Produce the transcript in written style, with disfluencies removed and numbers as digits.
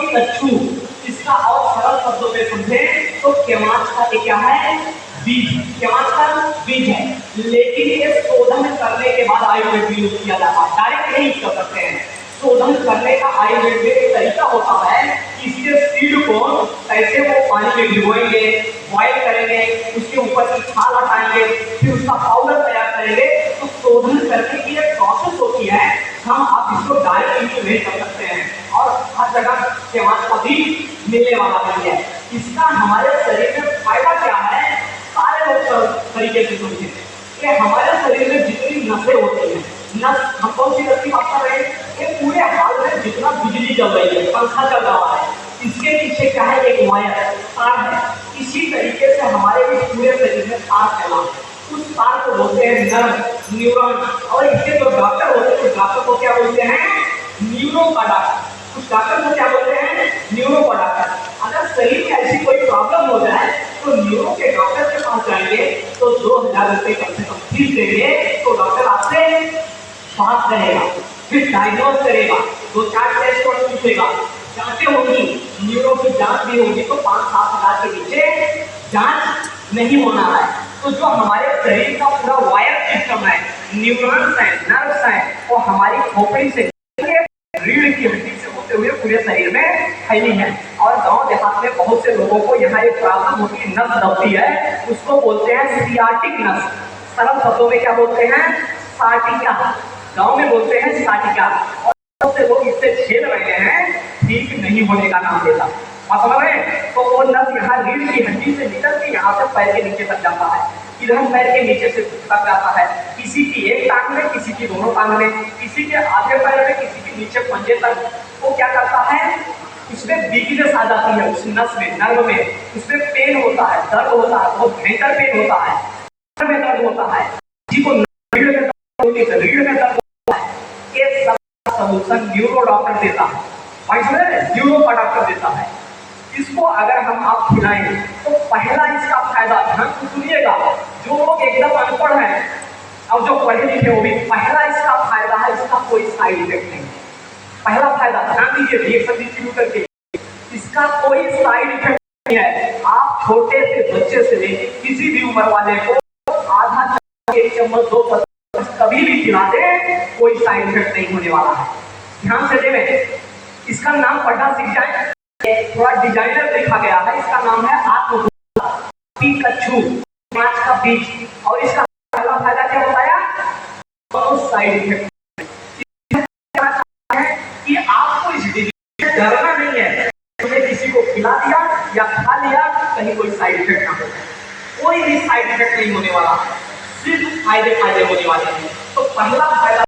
कच्छू, इसका और सरल शब्दों में समझे तो केवांच का ये क्या है, बीज, केवांच का बीज है। लेकिन ये शोधन करने के बाद आयुर्वेद में यूज किया जाता है, डायरेक्ट नहीं यूज कर सकते हैं। शोधन करने का आयुर्वेद में एक तरीका होता है कि इसके सीड को कैसे वो पानी में भिगोएंगे, बॉयल करेंगे, उसके ऊपर की छाल हटाएंगे, फिर उसका पाउडर तैयार करेंगे। तो शोधन करने की एक प्रोसेस होती है, हम आप इसको डायरेक्ट यूज नहीं कर सकते हैं और हर जगह केवांच का भी मिलने वाला नहीं है। इसका हमारे शरीर में फायदा क्या है, सारे लोग तरीके से समझे कि हमारे शरीर में जितनी नसें होती हैं, नस हम कौन सी नस की बात कर रहे हैं, ये पूरे हाल में जितना बिजली चल रही है, पंखा चल रहा है, इसके पीछे क्या है, एक वायर तार है। इसी तरीके से हमारे भी पूरे शरीर में तार चला, उस तार को बोलते हैं नर्व, न्यूरॉन। और इसके जो डॉक्टर होते हैं, डॉक्टर को क्या बोलते हैं, न्यूरो का डॉक्टर। उस डॉक्टर को क्या बोलते हैं, न्यूरो का डॉक्टर। अगर शरीर में ऐसी कोई प्रॉब्लम हो जाए तो न्यूरो के डॉक्टर के पास जाएंगे तो 2000 रुपये कम से कम फीस देंगे, तो डॉक्टर आपसे बात करेगा, फिर डायग्नोज करेगा, 2-4 टेस्ट और पूछेगा, जांचें होंगी, न्यूरो की जांच भी होगी तो 5-7 हजार के नीचे जांच नहीं होना है। तो जो हमारे शरीर का पूरा वायर सिस्टम है, न्यूरॉन्स है, नर्व्स है, वो हमारी खोपड़ी से रीढ़ की हड्डी से होते हुए पूरे शरीर में फैली है। और गांव देहात में बहुत से लोगों को यहाँ एक प्रॉब्लम होती है, नस दबती है, उसको बोलते हैं सियाटिक नस। सरल शब्दों में क्या बोलते हैं, साटिका, गांव में बोलते हैं साटिका। और बहुत से लोग इससे झेल रहे हैं, ठीक नहीं होने का नाम लेता, समझ रहे हैं। तो वो नस यहाँ रीढ़ की हड्डी से निकल के यहाँ से पैर के नीचे तक जाता है, इधर पैर के नीचे से तक जाता है, किसी की एक टांग में, किसी की दोनों टांग में, किसी के आधे पैर में, किसी के नीचे पंजे तक। वो क्या करता है, उसमें वीकनेस आ जाती है, उस नस में, नर्व में, उसमें पेन होता है, दर्द होता है, बहुत भयंकर पेन होता है, में दर्द होता है, किसी को रीढ़ में दर्द होती है, रीढ़ में दर्द होता है। ये सब सॉल्यूशन न्यूरो डॉक्टर देता है, न्यूरो का डॉक्टर देता है। इसको अगर हम आप खिलाएं तो पहला इसका फायदा, ध्यान से सुनिएगा, जो लोग एकदम अनपढ़ हैं और जो पढ़े लिखे वो भी, पहला इसका फायदा है, इसका कोई साइड इफेक्ट नहीं। पहला फायदा ध्यान दीजिए, रिएक्शन डिस्ट्रीब्यूटर के, इसका कोई साइड इफेक्ट नहीं है। आप छोटे से बच्चे से लेकर किसी भी उम्र वाले को आधा चम्मच, 1 चम्मच, 2 चम्मच कभी भी खिला दे, कोई साइड इफेक्ट नहीं होने वाला है। ध्यान से देखें, इसका नाम पढ़ना सीख जाए, थोड़ा डिजाइनर लिखा गया है, इसका नाम है कच्छू, केवांच का बीज। और इसका पहला फायदा क्या बताया, साइड इफेक्ट है कि आपको इस डिजीज से डरना नहीं है। तुम्हें किसी को खिला दिया या खा लिया, कहीं कोई साइड इफेक्ट ना हो, कोई भी साइड इफेक्ट नहीं होने वाला, सिर्फ फायदे होने वाले हैं। तो पहला फायदा